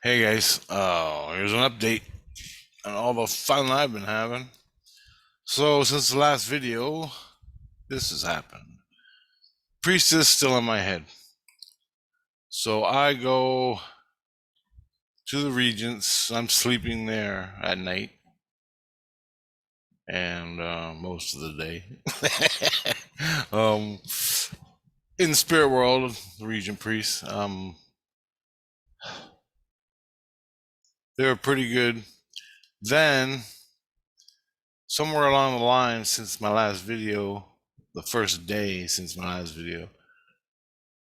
Hey guys, here's an update on all the fun I've been having. So since the last video, this has happened. Priestess still in my head. So I go to the Regents. I'm sleeping there at night and most of the day. In the spirit world, the Regent priests, they were pretty good. Then somewhere along the line, since my last video, the first day since my last video,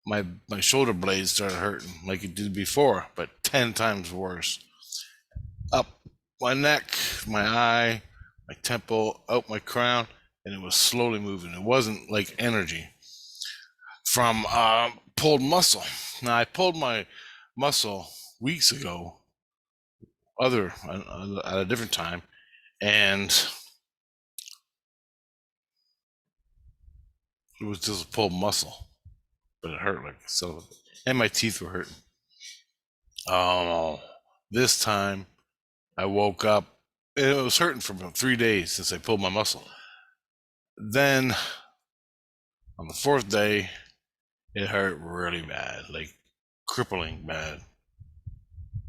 my shoulder blades started hurting like it did before, but 10 times worse. Up my neck, my eye, my temple, out my crown, and it was slowly moving. It wasn't like energy from pulled muscle. Now I pulled my muscle weeks ago, at a different time, and it was just a pulled muscle, but it hurt like so, and my teeth were hurting. Oh, this time I woke up and it was hurting for about 3 days since I pulled my muscle. Then on the fourth day, it hurt really bad, like crippling bad.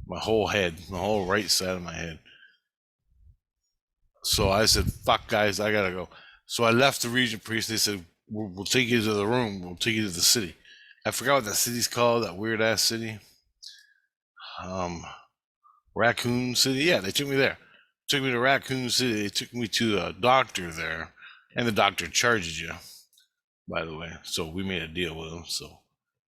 My whole head, the whole right side of my head. So I said, fuck, guys, I gotta go. So I left the Regent priest. They said, we'll take you to the room. We'll take you to the city. I forgot what that city's called, that weird ass city. Racoon City. Yeah, they took me there. Took me to Racoon City. They took me to a doctor there, and the doctor charges you, by the way. So we made a deal with him. So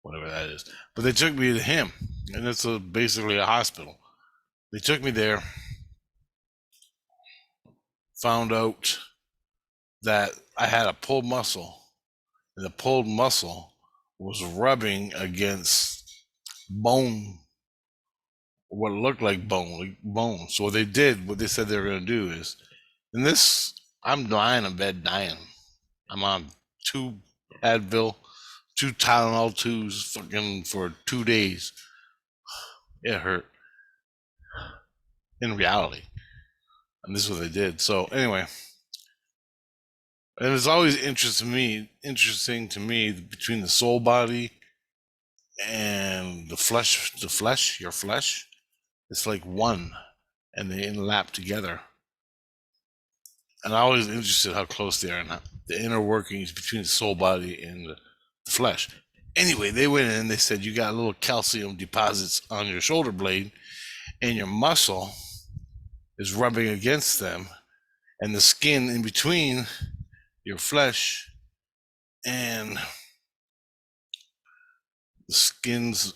whatever that is. But they took me to him, and it's basically a hospital. They took me there, found out that I had a pulled muscle, and the pulled muscle was rubbing against bone, what looked like bone. So what they said they were going to do is, and this, I'm lying in bed dying. I'm on 2 Advil, 2 Tylenol 2s fucking for 2 days. It hurt in reality. And this is what they did. So anyway, and it's always interesting to me between the soul body and the flesh, your flesh. It's like one, and they interlap together. And I'm always interested how close they are and the inner workings between the soul body and the flesh. Anyway, they went in and they said you got little calcium deposits on your shoulder blade, and your muscle is rubbing against them, and the skin in between your flesh and the skins.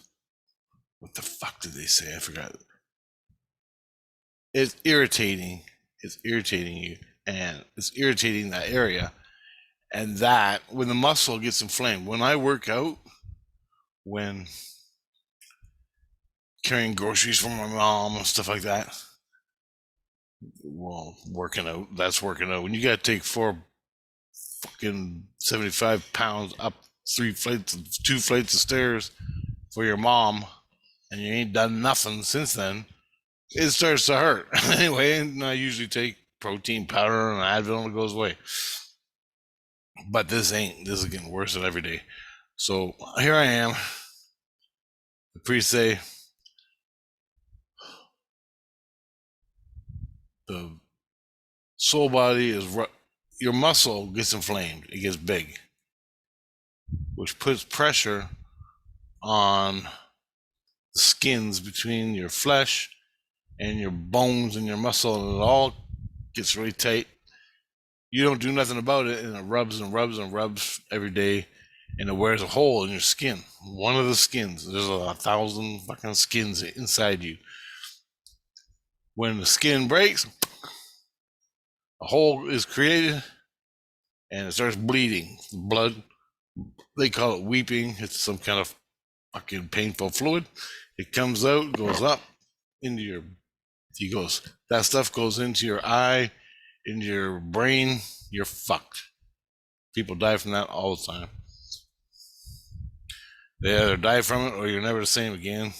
What the fuck did they say? I forgot. It's irritating. It's irritating you, and it's irritating that area. And that when the muscle gets inflamed, when I work out, when carrying groceries for my mom and stuff like that, well, working out, that's working out. When you gotta take 75 pounds up 2 flights of stairs for your mom, and you ain't done nothing since then, it starts to hurt. Anyway, and I usually take protein powder and Advil and it goes away. But this is getting worse than every day. So here I am. The priest say the soul body is your muscle gets inflamed, it gets big, which puts pressure on the skins between your flesh and your bones and your muscle, and it all gets really tight. You don't do nothing about it, and it rubs and rubs and rubs every day, and it wears a hole in your skin. One of the skins, there's 1,000 fucking skins inside you. When the skin breaks, a hole is created, and it starts bleeding. Blood, they call it weeping. It's some kind of fucking painful fluid. It comes out, goes up into your, that stuff goes into your eye, into your brain. You're fucked. People die from that all the time. They either die from it or you're never the same again.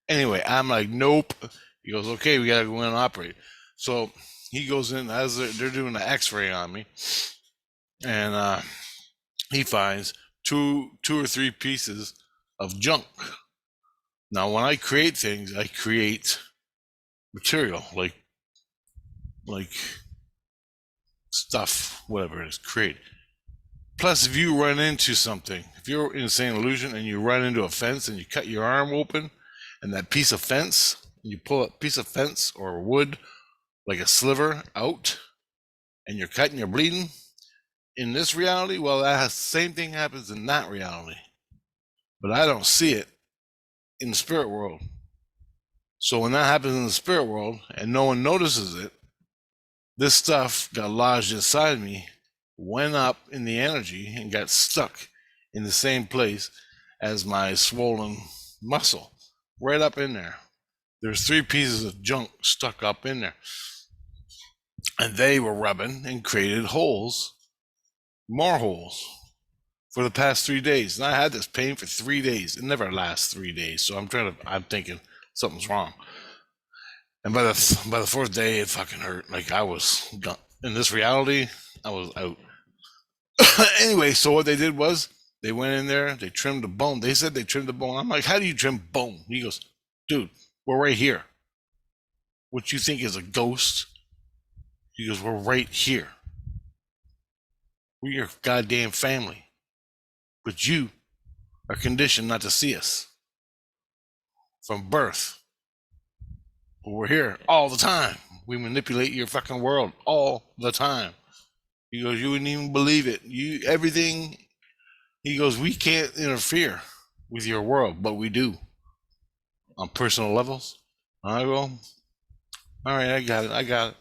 Anyway, I'm like, nope. He goes, okay, we gotta go in and operate. So he goes in as they're doing an X-ray on me, and he finds two or three pieces of junk. Now, when I create things, I create material like stuff, whatever it is, create. Plus, if you run into something, if you're in St. Illusion and you run into a fence and you cut your arm open, and that piece of fence, you pull a piece of fence or wood, like a sliver, out, and you're cut and you're bleeding, in this reality, well, that same thing happens in that reality. But I don't see it in the spirit world. So when that happens in the spirit world and no one notices it, this stuff got lodged inside me, went up in the energy, and got stuck in the same place as my swollen muscle, right up in there. There's 3 pieces of junk stuck up in there. And they were rubbing and created holes, more holes, for the past 3 days. And I had this pain for 3 days. It never lasts 3 days. So I'm thinking something's wrong. And by the 4th day, it fucking hurt. Like I was done. In this reality, I was out. Anyway, so what they did was they went in there, they trimmed the bone. They said they trimmed the bone. I'm like, how do you trim bone? He goes, dude, we're right here. What you think is a ghost? He goes, we're right here. We're your goddamn family. But you are conditioned not to see us from birth. But we're here all the time. We manipulate your fucking world all the time. He goes, you wouldn't even believe it. Everything. He goes, we can't interfere with your world, but we do on personal levels. I go, all right, I got it.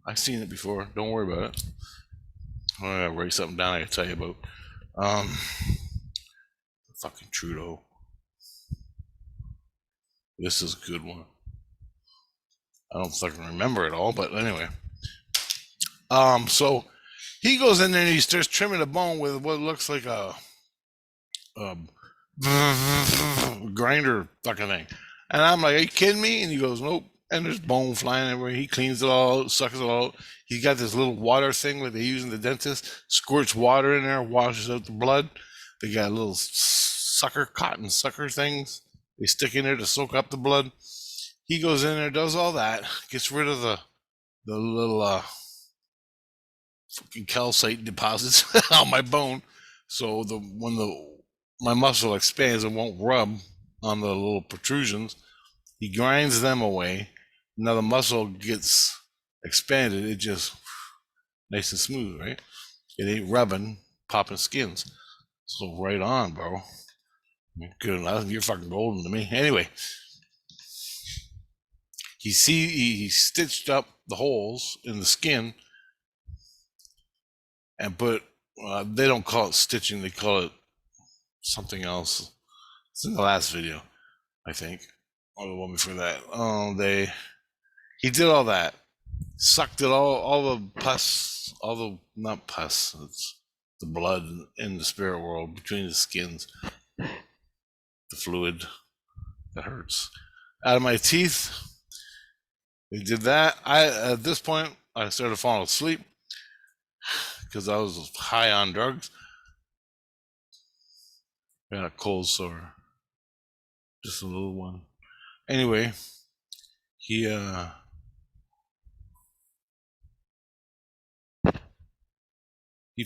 I've seen it before. Don't worry about it. I'm gonna write something down I can tell you about. Fucking Trudeau. This is a good one. I don't fucking remember it all, but anyway. So he goes in there and he starts trimming the bone with what looks like a grinder fucking thing. And I'm like, are you kidding me? And he goes, nope. And there's bone flying everywhere. He cleans it all out, sucks it all out. He's got this little water thing like they use in the dentist, squirts water in there, washes out the blood. They got little cotton sucker things they stick in there to soak up the blood. He goes in there, does all that, gets rid of the little fucking calcite deposits on my bone. So when my muscle expands, it won't rub on the little protrusions. He grinds them away. Now the muscle gets expanded. It just nice and smooth, right? It ain't rubbing, popping skins. So right on, bro. Good enough. You're fucking golden to me. Anyway, he stitched up the holes in the skin and put. They don't call it stitching. They call it something else. It's in the last video, I think, or the one before that. He did all that, sucked it all the pus, not pus. It's the blood in the spirit world between the skins, the fluid that hurts out of my teeth. They did that. At this point I started falling asleep because I was high on drugs. Got a cold sore, just a little one. Anyway, he didn't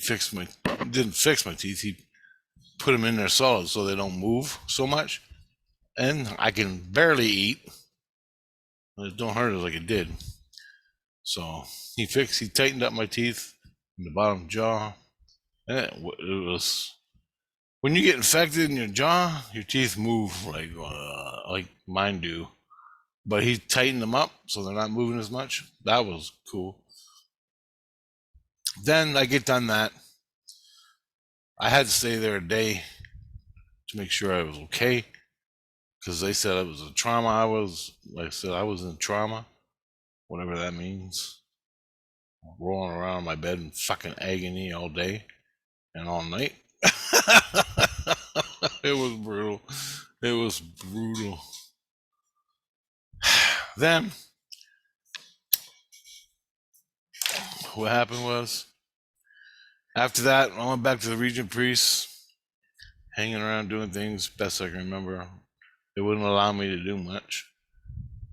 fix my teeth. He put them in there solid so they don't move so much, and I can barely eat. It don't hurt like it did. So he tightened up my teeth in the bottom jaw, and it was. When you get infected in your jaw, your teeth move like mine do. But he tightened them up so they're not moving as much. That was cool. Then I get done that. I had to stay there a day to make sure I was okay, because they said it was a trauma. I was in trauma, whatever that means. Rolling around in my bed in fucking agony all day and all night. It was brutal. Then what happened was, after that, I went back to the Regent Priests, hanging around doing things best I can remember. They wouldn't allow me to do much.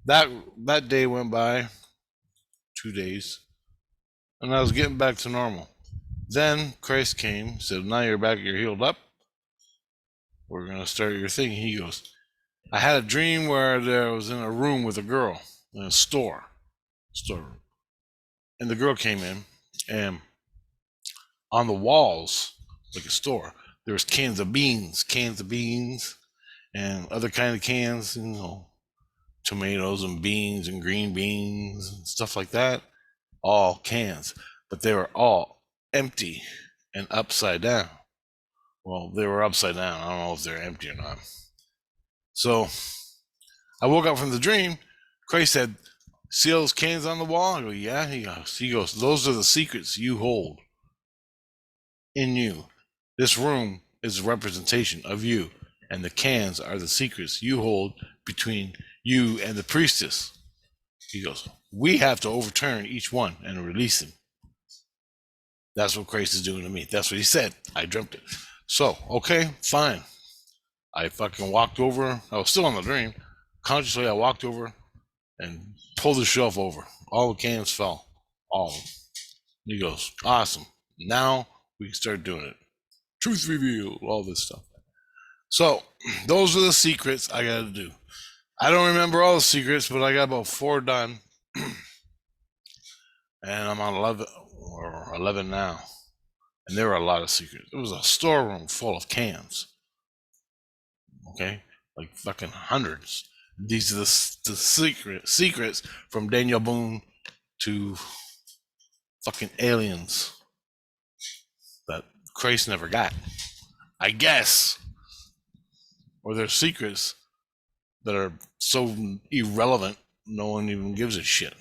That day went by, 2 days, and I was getting back to normal. Then Christ came, said, "Now you're back, you're healed up. We're gonna start your thing." He goes, "I had a dream where I was in a room with a girl in a store room, and the girl came in, and on the walls, like a store, there was cans of beans, and other kind of cans, tomatoes and beans and green beans and stuff like that, all cans, but they were all empty and upside down. Well, they were upside down. I don't know if they're empty or not. So I woke up from the dream. Christ said, "See those cans on the wall?" I go, "Yeah." He goes, "Those are the secrets you hold in you. This room is a representation of you, and the cans are the secrets you hold between you and the priestess." He goes, "We have to overturn each one and release them." That's what Christ is doing to me. That's what he said. I dreamt it. So, okay, fine. I fucking walked over. I was still in the dream. Consciously, I walked over and pulled the shelf over. All the cans fell. All of them. He goes, "Awesome. Now we can start doing it. Truth revealed," all this stuff. So, those are the secrets I got to do. I don't remember all the secrets, but I got about 4 done. And I'm on 11 now. And there were a lot of secrets. It was a storeroom full of cans. Okay? Like fucking hundreds. These are the secrets from Daniel Boone to fucking aliens that Christ never got, I guess. Or they're secrets that are so irrelevant, no one even gives a shit.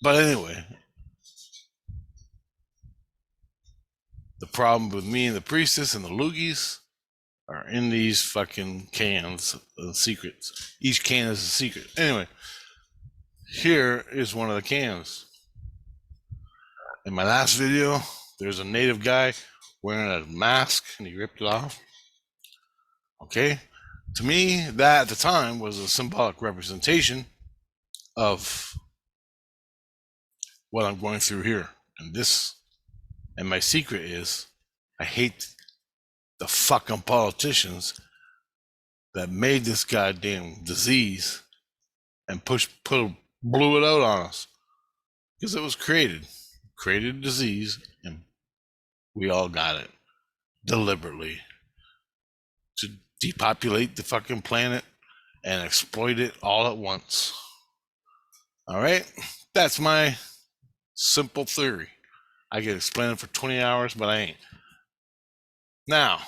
But anyway, the problem with me and the priestess and the loogies are in these fucking cans of secrets. Each can is a secret. Anyway, here is one of the cans. In my last video, there's a native guy wearing a mask and he ripped it off. Okay? To me, that at the time was a symbolic representation of what I'm going through here. And my secret is, I hate the fucking politicians that made this goddamn disease and blew it out on us. Because it was created a disease, and we all got it deliberately to depopulate the fucking planet and exploit it all at once. All right? That's my simple theory. I could explain it for 20 hours, but I ain't. Now,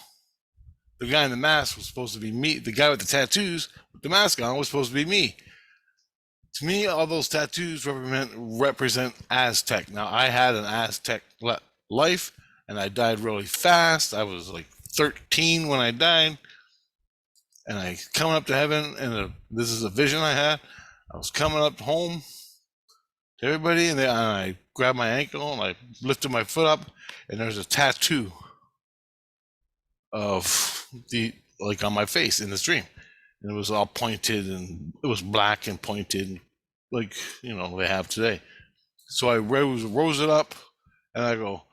the guy in the mask was supposed to be me. The guy with the tattoos with the mask on was supposed to be me. To me, all those tattoos represent Aztec. Now, I had an Aztec life, and I died really fast. I was like 13 when I died, and I coming up to heaven, and this is a vision I had. I was coming up home to everybody, and I grabbed my ankle, and I lifted my foot up, and there's a tattoo of on my face in this dream. And it was all pointed, and it was black and pointed, like, they have today. So I rose it up, and I go,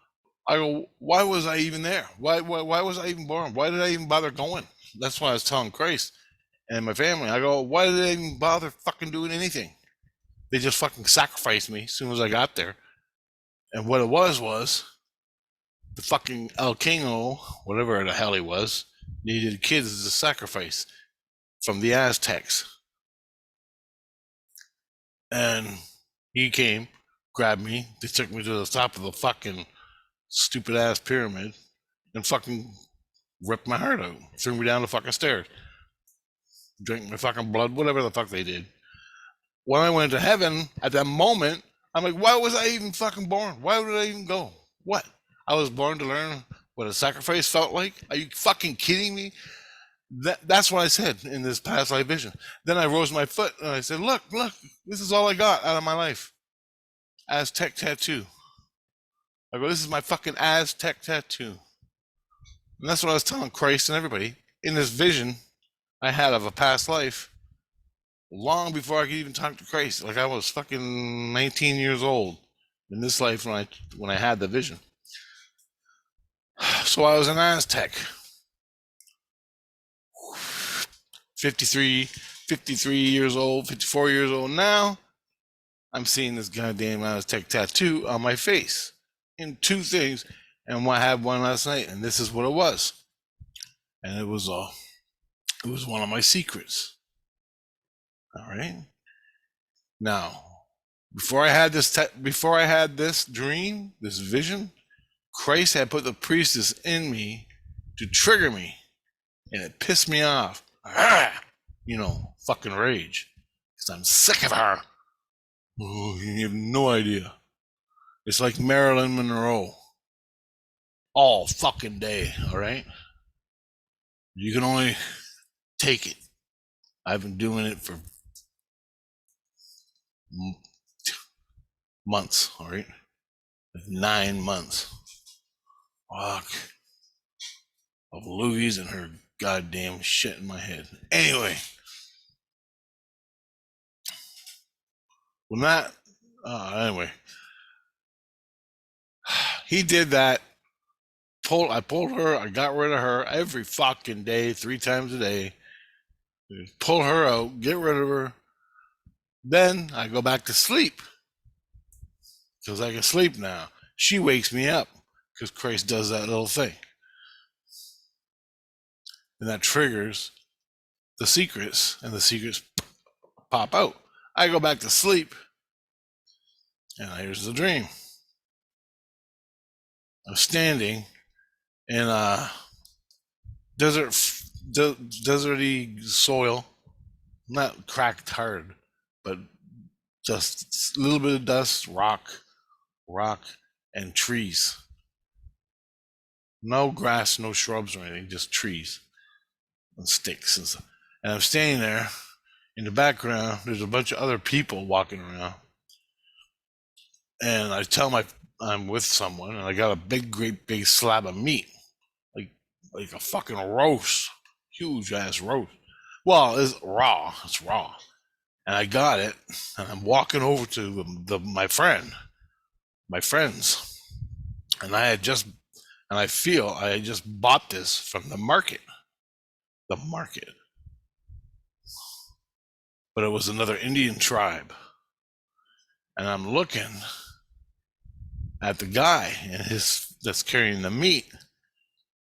why was I even there? Why was I even born? Why did I even bother going? That's why I was telling Christ and my family. I go, why did I even bother fucking doing anything? They just fucking sacrificed me as soon as I got there. And what it was the fucking El Kingo, whatever the hell he was, needed kids as a sacrifice from the Aztecs. And he came, grabbed me, they took me to the top of the fucking stupid ass pyramid and fucking ripped my heart out, threw me down the fucking stairs, drank my fucking blood, whatever the fuck they did. When I went to heaven, at that moment, I'm like, why was I even fucking born? Why would I even go? What? I was born to learn what a sacrifice felt like? Are you fucking kidding me? That's what I said in this past life vision. Then I rose my foot and I said, look, this is all I got out of my life. Aztec tattoo. I go, this is my fucking Aztec tattoo. And that's what I was telling Christ and everybody in this vision I had of a past life long before I could even talk to Christ. Like I was fucking 19 years old in this life when I had the vision. So I was an Aztec. 53 years old, 54 years old now. I'm seeing this goddamn Aztec tattoo on my face in two things, and I had one last night, and this is what it was. And it was one of my secrets. All right. Now, before I had this dream, this vision, Christ had put the priestess in me to trigger me, and it pissed me off. Fucking rage, because I'm sick of her. Oh, you have no idea. It's like Marilyn Monroe all fucking day. All right, you can only take it. I've been doing it for months. All right, like 9 months. Fuck. Of Louise and her goddamn shit in my head. Anyway, anyway, he did that. I pulled her. I got rid of her every fucking day, 3 times a day. Pull her out, get rid of her. Then I go back to sleep because I can sleep now. She wakes me up because Christ does that little thing. And that triggers the secrets, and the secrets pop out. I go back to sleep, and here's the dream. I'm standing in a deserty soil, not cracked hard, but just a little bit of dust, rock, and trees. No grass, no shrubs or anything, just trees and sticks and stuff. And I'm standing there. In the background, there's a bunch of other people walking around. And I tell I'm with someone, and I got a great big slab of meat, like a fucking roast, huge ass roast. Well, it's raw. And I got it, and I'm walking over to my friends, and I had just bought this from the market, but it was another Indian tribe, and I'm looking at the guy and that's carrying the meat.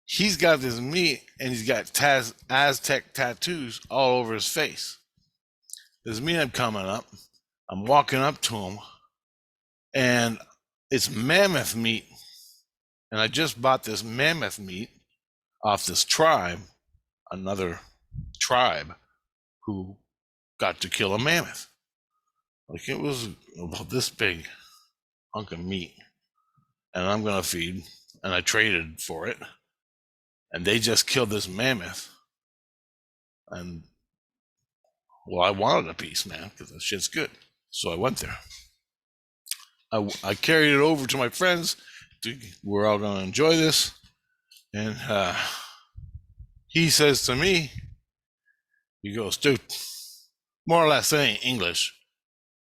He's got this meat, and he's got Aztec tattoos all over his face. This meat, I'm coming up. I'm walking up to him, and it's mammoth meat. And I just bought this mammoth meat off this tribe, another tribe, who got to kill a mammoth. Like it was about this big hunk of meat. And I'm going to feed, and I traded for it. And they just killed this mammoth. And, well, I wanted a piece, man, because that shit's good. So I went there. I carried it over to my friends. We're all going to enjoy this. And he says to me, he goes, dude, more or less saying English.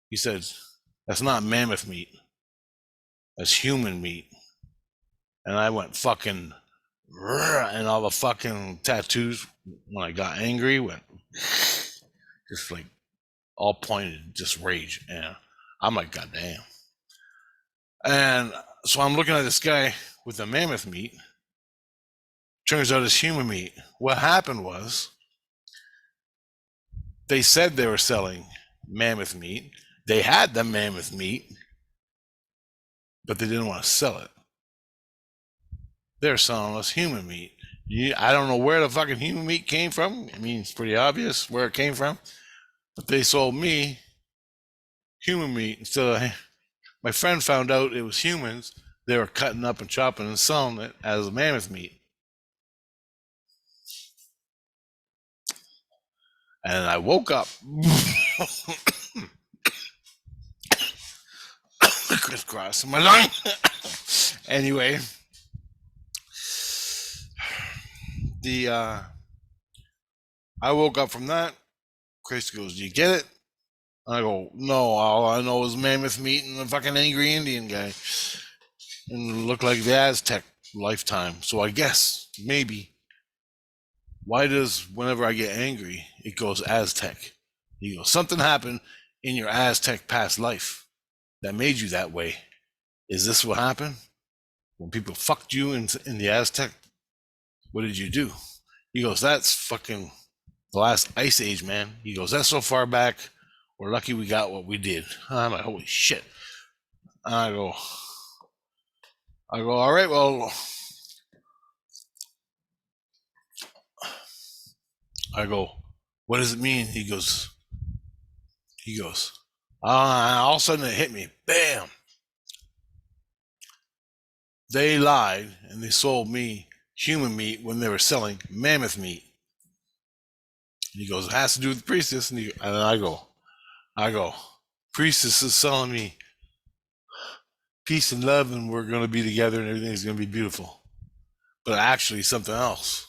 He says, that's not mammoth meat. That's human meat. And I went fucking, and all the fucking tattoos, when I got angry, went just like all pointed, just rage. And I'm like, God damn. And so I'm looking at this guy with the mammoth meat. Turns out it's human meat. What happened was, they said they were selling mammoth meat. They had the mammoth meat, but they didn't want to sell it. They're selling us human meat. I don't know where the fucking human meat came from. I mean, it's pretty obvious where it came from. But they sold me human meat instead of. My friend found out it was humans. They were cutting up and chopping and selling it as mammoth meat. And I woke up. Crisscross in my lung. Anyway, I woke up from that. Chris goes, "Do you get it?" I go, "No, all I know is mammoth meat and the fucking angry Indian guy. And it looked like the Aztec lifetime. So I guess, maybe. Why does, whenever I get angry, it goes Aztec?" He goes, "Something happened in your Aztec past life that made you that way. Is this what happened? When people fucked you in the Aztec, what did you do?" He goes, "That's fucking the last ice age, man." He goes, "That's so far back. We're lucky we got what we did." I'm like, holy shit. I go, all right, well, I go, "What does it mean?" He goes, all of a sudden it hit me. Bam. They lied and they sold me human meat when they were selling mammoth meat. And he goes, "It has to do with the priestess." And I go, "Priestess is selling me peace and love and we're going to be together and everything's going to be beautiful. But actually something else."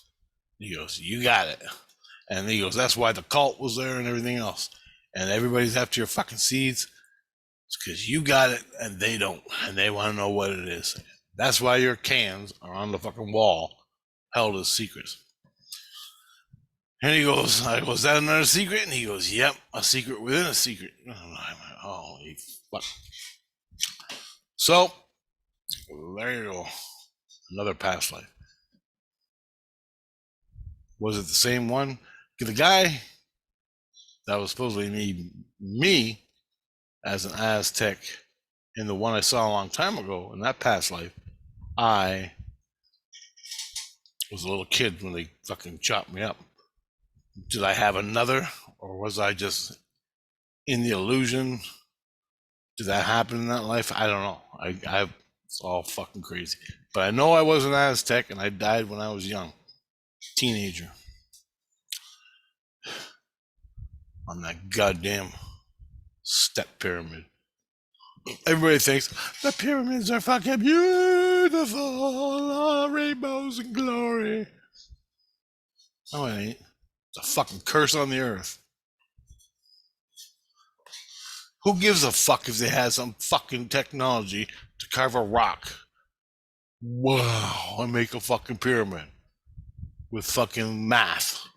He goes, "You got it." And he goes, "That's why the cult was there and everything else. And everybody's after your fucking seeds. It's because you got it and they don't. And they want to know what it is. That's why your cans are on the fucking wall held as secrets." And he goes, I go, "Is that another secret?" And he goes, "Yep, a secret within a secret." I'm like, holy fuck. So, there you go. Another past life. Was it the same one? The guy that was supposedly me as an Aztec in the one I saw a long time ago in that past life, I was a little kid when they fucking chopped me up. Did I have another, or was I just in the illusion? Did that happen in that life? I don't know. It's all fucking crazy. But I know I was an Aztec and I died when I was young, teenager, on that goddamn step pyramid. Everybody thinks the pyramids are fucking beautiful, rainbows and glory. No, it ain't. It's a fucking curse on the earth. Who gives a fuck if they had some fucking technology to carve a rock? Wow, and make a fucking pyramid with fucking math.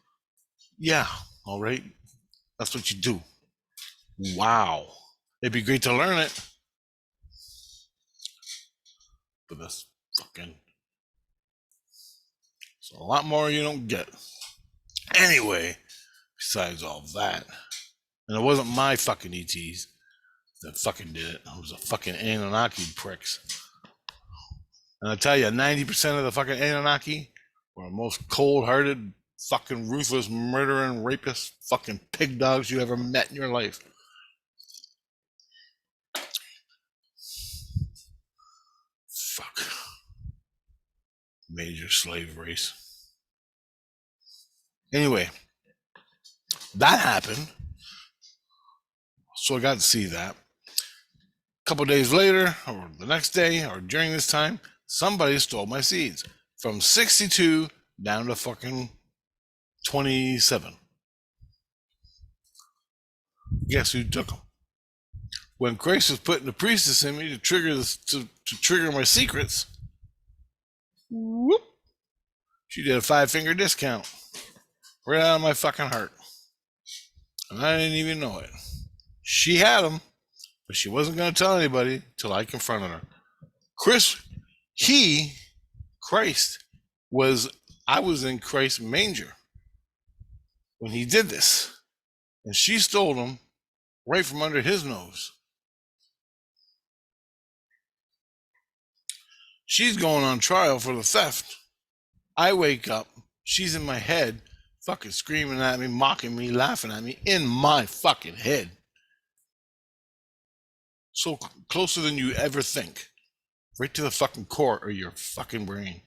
Yeah, all right. That's what you do. Wow. It'd be great to learn it. But that's fucking, it's a lot more you don't get. Anyway, besides all that, and it wasn't my fucking ETs that fucking did it. It was a fucking Anunnaki pricks. And I tell you, 90% of the fucking Anunnaki were the most cold-hearted, fucking ruthless, murdering, rapist, fucking pig dogs you ever met in your life. Fuck. Major slave race. Anyway, that happened. So I got to see that. A couple days later, or the next day, or during this time, somebody stole my seeds from 62 down to fucking 27. Guess who took them? When Christ was putting the priestess in me to trigger this, to trigger my secrets, whoop, she did a 5-finger discount right out of my fucking heart, and I didn't even know it. She had them, but she wasn't going to tell anybody till I confronted her. Christ I was in Christ Manger when he did this, and she stole them right from under his nose. She's going on trial for the theft. I wake up, she's in my head, fucking screaming at me, mocking me, laughing at me in my fucking head. So closer than you ever think. Right to the fucking core of your fucking brain.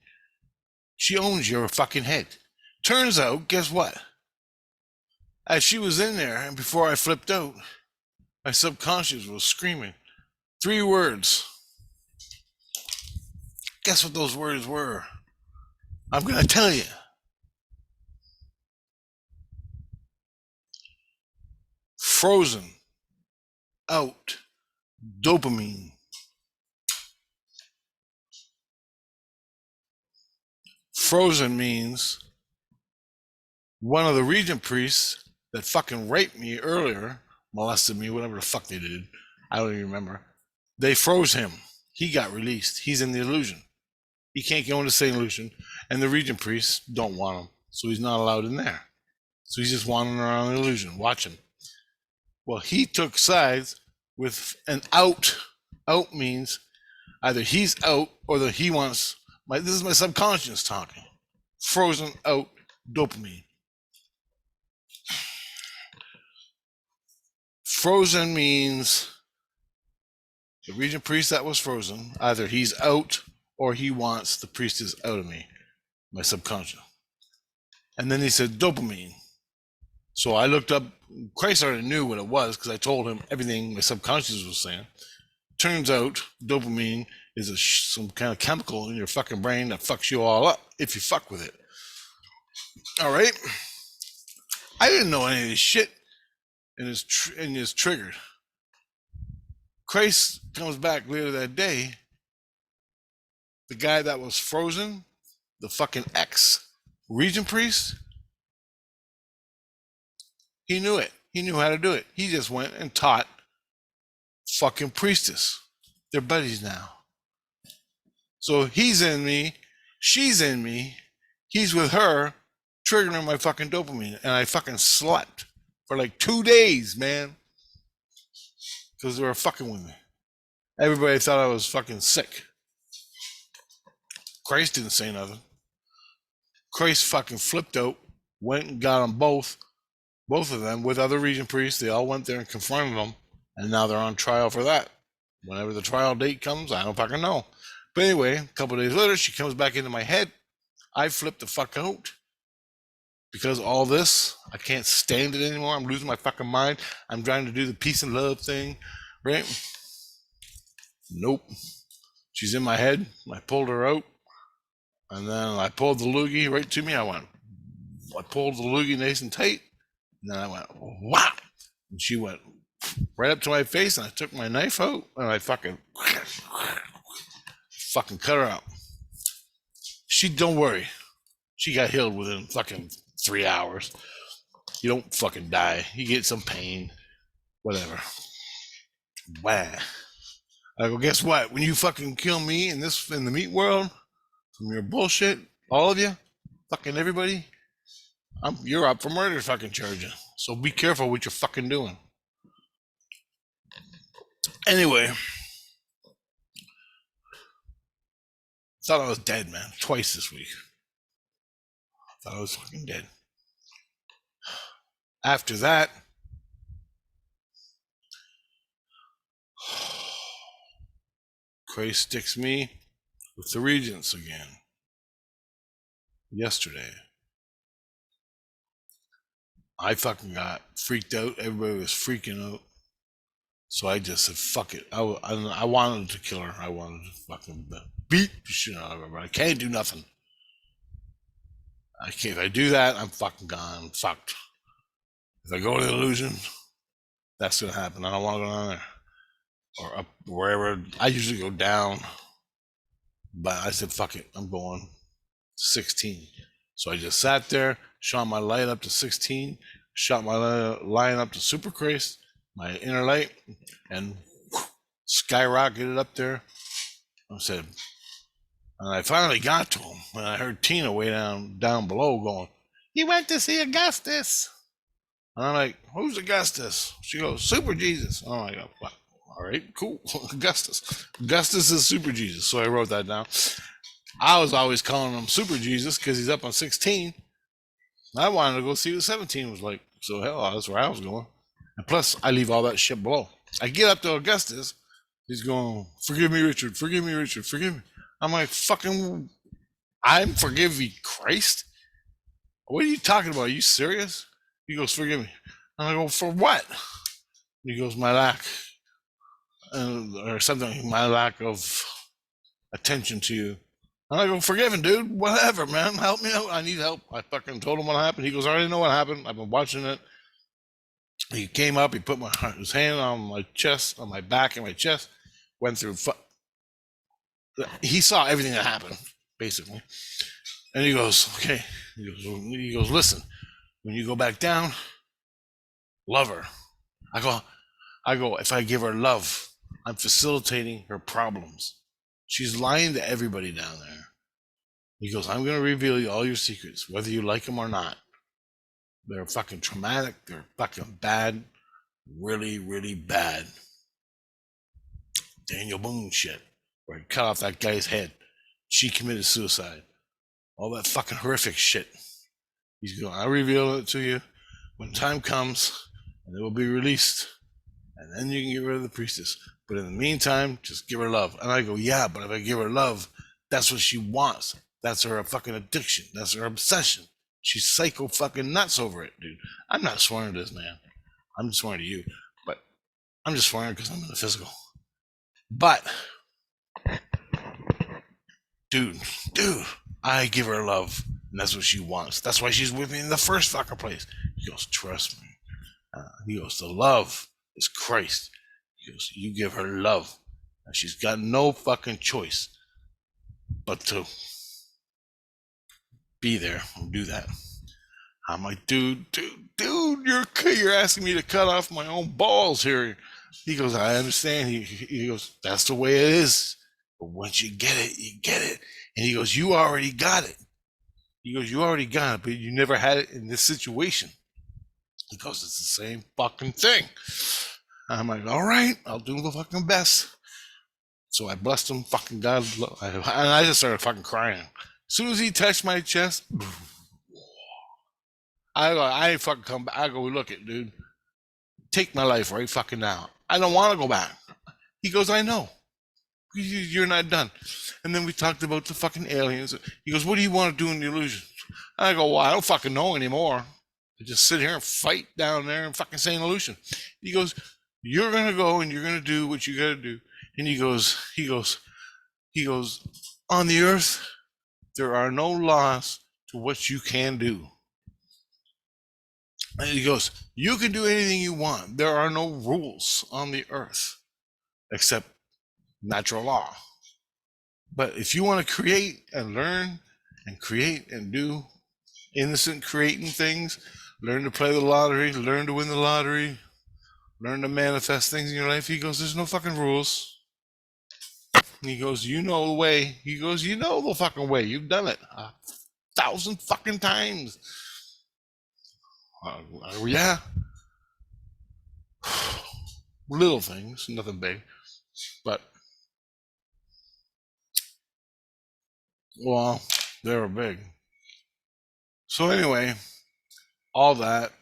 She owns your fucking head. Turns out, guess what? As she was in there, and before I flipped out, my subconscious was screaming 3 words. Guess what those words were? I'm going to tell you. Frozen out dopamine. Frozen means one of the regent priests that fucking raped me earlier, molested me, whatever the fuck they did. I don't even remember. They froze him. He got released. He's in the illusion. He can't go into St. Illusion, and the regent priests don't want him, so he's not allowed in there. So he's just wandering around the illusion, watching. Well, he took sides with an out. Out means either he's out or that he wants. This is my subconscious talking. Frozen out dopamine. Frozen means the regent priest that was frozen, either he's out or he wants the priestess out of me, my subconscious. And then he said dopamine. So I looked up. Christ already knew what it was because I told him everything my subconscious was saying. Turns out dopamine is some kind of chemical in your fucking brain that fucks you all up if you fuck with it. All right? I didn't know any of this shit, and it's triggered. Christ comes back later that day. The guy that was frozen, the fucking ex-regent priest, he knew it. He knew how to do it. He just went and taught fucking priestess. They're buddies now. So he's in me, she's in me, he's with her, triggering my fucking dopamine, and I fucking slept for like 2 days, man, because they were fucking with me. Everybody thought I was fucking sick. Christ didn't say nothing. Christ fucking flipped out, went and got them both of them with other regent priests. They all went there and confronted them, and now they're on trial for that. Whenever the trial date comes, I don't fucking know. But anyway, a couple of days later, she comes back into my head. I flip the fuck out. Because all this, I can't stand it anymore. I'm losing my fucking mind. I'm trying to do the peace and love thing, right? Nope. She's in my head. I pulled her out. And then I pulled the loogie right to me. I pulled the loogie nice and tight. And then I went, wow. And she went right up to my face, and I took my knife out, and I fucking cut her out. Don't worry. She got healed within fucking 3 hours. You don't fucking die. You get some pain. Whatever. Wow. I go, guess what? When you fucking kill me in the meat world, from your bullshit, all of you, fucking everybody, you're up for murder fucking charging. So be careful what you're fucking doing. Anyway, thought I was dead, man. Twice this week. Thought I was fucking dead. After that, Christ sticks me with the regents again. Yesterday. I fucking got freaked out. Everybody was freaking out. So I just said, fuck it. I wanted to kill her. I wanted to fucking beat the shit out of her, but I can't do nothing. If I do that, I'm fucking gone. I'm fucked. If I go to the illusion, that's gonna happen. I don't want to go down there. Or up wherever. I usually go down. But I said, fuck it. I'm going 16. So I just sat there, shot my light up to 16, shot my line up to Super Christ, my inner light, and skyrocketed up there. I said, and I finally got to him, and I heard Tina way down below going, "You went to see Augustus." And I'm like, "Who's Augustus?" She goes, "Super Jesus." I'm like, "What? All right, cool." Augustus is Super Jesus. So I wrote that down. I was always calling him Super Jesus because he's up on 16. I wanted to go see what 17 was like. So hell, that's where I was going. And plus, I leave all that shit below. I get up to Augustus. He's going, "Forgive me, Richard. Forgive me, Richard. Forgive me." I'm like, fucking, I'm forgive you, Christ? What are you talking about? Are you serious? He goes, forgive me. And I go, for what? He goes, my lack, or something, my lack of attention to you. And I go, forgiven, dude. Whatever, man. Help me out. I need help. I fucking told him what happened. He goes, I already know what happened. I've been watching it. He came up. He put his hand on my chest, on my back and my chest. Went through. He saw everything that happened, basically. And he goes, okay. He goes, listen. When you go back down, love her. I go. If I give her love, I'm facilitating her problems. She's lying to everybody down there. He goes, I'm going to reveal you all your secrets, whether you like them or not. They're fucking traumatic. They're fucking bad. Really, really bad. Daniel Boone shit, where he cut off that guy's head. She committed suicide. All that fucking horrific shit. He's going, I'll reveal it to you when time comes, and it will be released. And then you can get rid of the priestess. But in the meantime, just give her love. And I go, yeah, but if I give her love, that's what she wants. That's her fucking addiction. That's her obsession. She's psycho fucking nuts over it, dude. I'm not swearing to this man. I'm swearing to you. But I'm just swearing because I'm in the physical. But, dude, I give her love. And that's what she wants. That's why she's with me in the first fucking place. He goes, trust me. He goes, the love is Christ. He goes, you give her love. And she's got no fucking choice but to be there and do that. I'm like, dude, you're asking me to cut off my own balls here. He goes, I understand. He goes, that's the way it is. But once you get it, you get it. And he goes, you already got it. He goes, you already got it, but you never had it in this situation. He goes, it's the same fucking thing. I'm like, all right, I'll do the fucking best. So I blessed him, fucking God, and I just started fucking crying. As soon as he touched my chest, I ain't fucking come back. I go, look it, dude. Take my life right fucking now. I don't want to go back. He goes, I know. You're not done. And then we talked about the fucking aliens. He goes, what do you want to do in the illusion? I go, well, I don't fucking know anymore. I just sit here and fight down there and fucking say an illusion. He goes, you're going to go and you're going to do what you got to do. And he goes, on the earth, there are no laws to what you can do. And he goes, you can do anything you want. There are no rules on the earth except natural law. But if you want to create and learn and create and do innocent creating things, learn to play the lottery, learn to win the lottery, learn to manifest things in your life. He goes, there's no fucking rules. He goes, you know the way. He goes, you know the fucking way. You've done it 1,000 fucking times. Yeah. Little things, nothing big. But, well, they were big. So anyway, all that,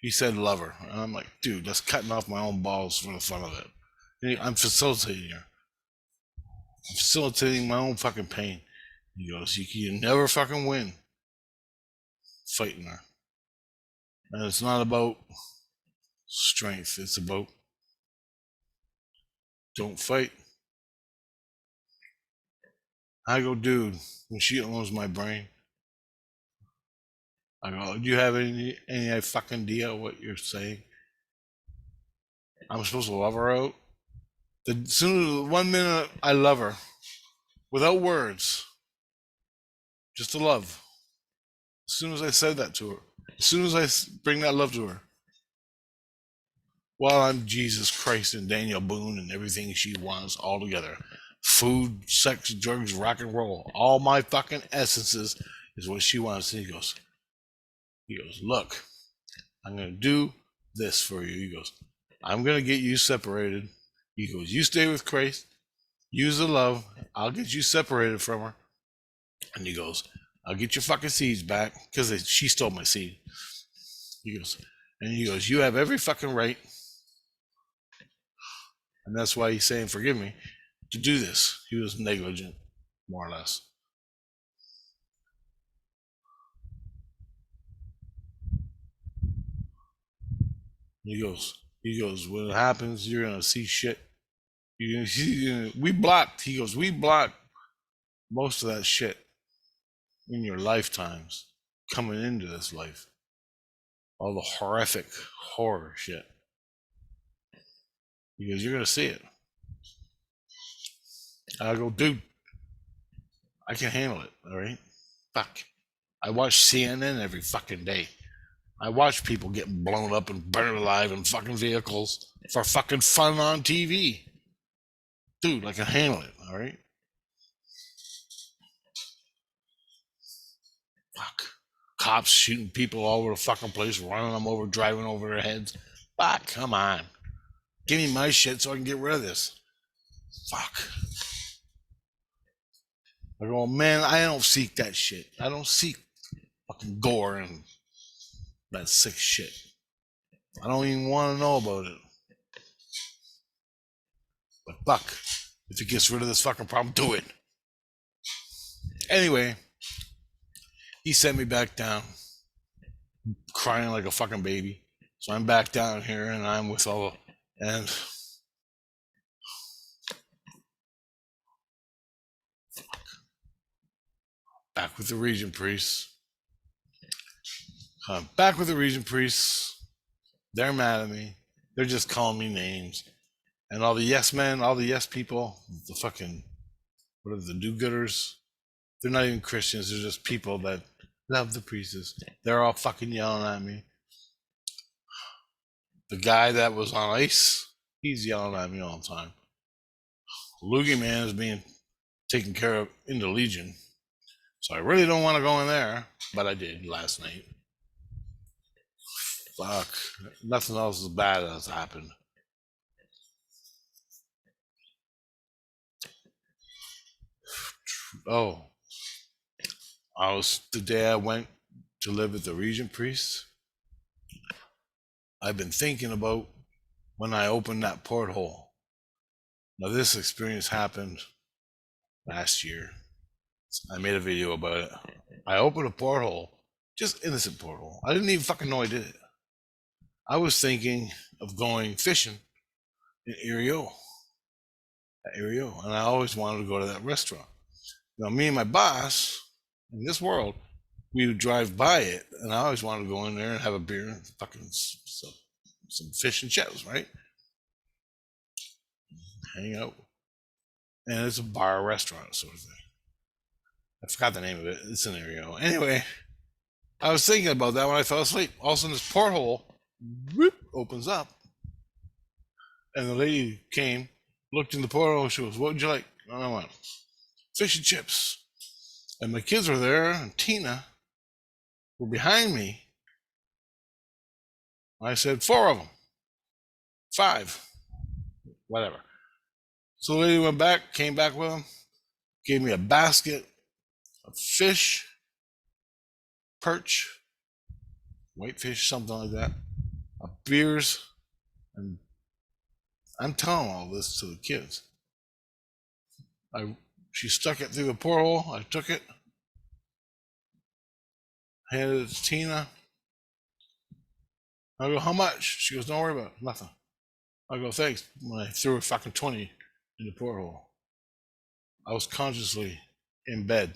he said love her. And I'm like, dude, that's cutting off my own balls for the fun of it. I'm facilitating her. I'm facilitating my own fucking pain. He goes, you never fucking win fighting her. And it's not about strength. It's about don't fight. I go, dude, when she owns my brain, I go, do you have any fucking idea what you're saying? I'm supposed to love her out? The soon as 1 minute I love her, without words, just to love. As soon as I said that to her, as soon as I bring that love to her, well, I'm Jesus Christ and Daniel Boone and everything she wants all together. Food, sex, drugs, rock and roll. All my fucking essences is what she wants. And he goes, look, I'm going to do this for you. He goes, I'm going to get you separated. He goes, you stay with Christ. Use the love. I'll get you separated from her. And he goes, I'll get your fucking seeds back because she stole my seed. He goes, you have every fucking right. And that's why he's saying, forgive me, to do this. He was negligent, more or less. He goes, when it happens, you're gonna see shit. We blocked. He goes, we blocked most of that shit in your lifetimes coming into this life. All the horrific horror shit. He goes, you're gonna see it. I go, dude, I can handle it. All right, fuck. I watch CNN every fucking day. I watch people getting blown up and burned alive in fucking vehicles for fucking fun on TV. Dude, I can handle it, all right? Fuck. Cops shooting people all over the fucking place, running them over, driving over their heads. Fuck, come on. Give me my shit so I can get rid of this. Fuck. I go, man, I don't seek that shit. I don't seek fucking gore and that sick shit. I don't even want to know about it. But fuck, if it gets rid of this fucking problem, do it. Anyway, he sent me back down, crying like a fucking baby. So I'm back down here, and I'm with all, and back with the region priests. I'm back with the region priests. They're mad at me. They're just calling me names. And all the yes men, all the yes people, the fucking, what are the do-gooders? They're not even Christians. They're just people that love the priestess. They're all fucking yelling at me. The guy that was on ice, he's yelling at me all the time. Loogie Man is being taken care of in the Legion. So I really don't want to go in there, but I did last night. Fuck. Nothing else as bad has happened. Oh. The day I went to live with the Regent Priest, I've been thinking about when I opened that porthole. Now this experience happened last year. I made a video about it. I opened a porthole, just innocent porthole. I didn't even fucking know I did it. I was thinking of going fishing in Erio, and I always wanted to go to that restaurant. Now, me and my boss in this world, we would drive by it, and I always wanted to go in there and have a beer and fucking some fish and chips, right? Hang out. And it's a bar restaurant sort of thing. I forgot the name of it. It's an Erio. Anyway, I was thinking about that when I fell asleep. All of a sudden, this porthole whoop, opens up. And the lady came, looked in the porthole. She goes, what would you like? And I went, fish and chips. And my kids were there, and Tina were behind me. I said, 4 of them. 5. Whatever. So the lady went back, came back with them, gave me a basket of fish, perch, whitefish, something like that, of beers, and I'm telling all this to the kids. She stuck it through the porthole. I took it, handed it to Tina. I go, how much? She goes, don't worry about it, nothing. I go, thanks. When I threw a fucking 20 in the porthole, I was consciously in bed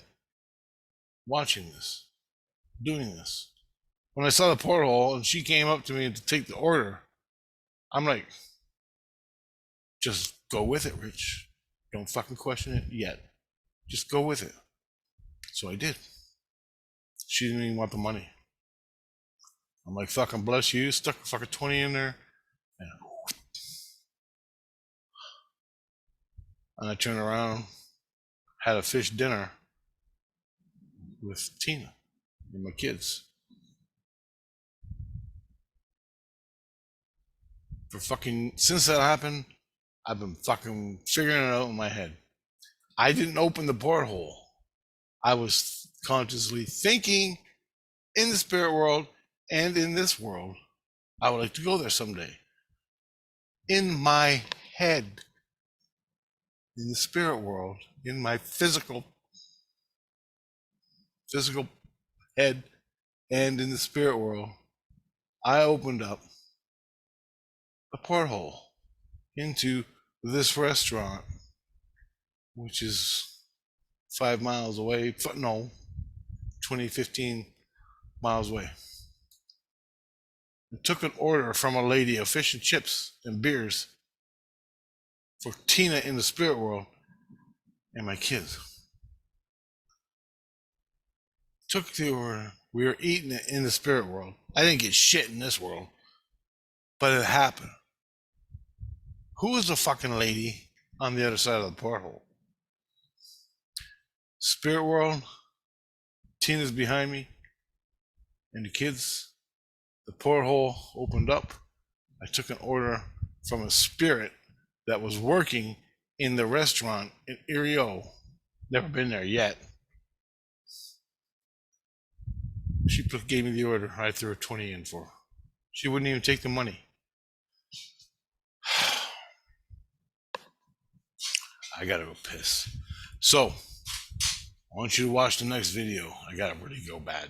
watching this, doing this. When I saw the porthole and she came up to me to take the order, I'm like, just go with it, Rich. Don't fucking question it yet. Just go with it. So I did. She didn't even want the money. I'm like, fucking bless you. Stuck a fucking 20 in there. And I turned around, had a fish dinner with Tina and my kids. Since that happened, I've been fucking figuring it out in my head. I didn't open the porthole. I was consciously thinking in the spirit world and in this world, I would like to go there someday. In my head, in the spirit world, in my physical head, and in the spirit world, I opened up a porthole into this restaurant, which is 5 miles away. No, 15 miles away. I took an order from a lady of fish and chips and beers for Tina in the spirit world and my kids. Took the order. We were eating it in the spirit world. I didn't get shit in this world, but it happened. Who was the fucking lady on the other side of the porthole? Spirit world, Tina's behind me, and the kids. The porthole opened up. I took an order from a spirit that was working in the restaurant in Erio. Never been there yet. She gave me the order. I threw a 20 in for her. She wouldn't even take the money. I gotta go piss. So, I want you to watch the next video. I gotta really go bad.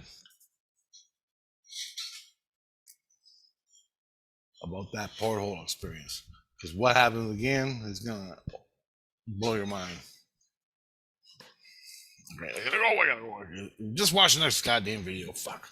About that porthole experience. Because what happens again is gonna blow your mind. Okay, I gotta go. Just watch the next goddamn video. Fuck.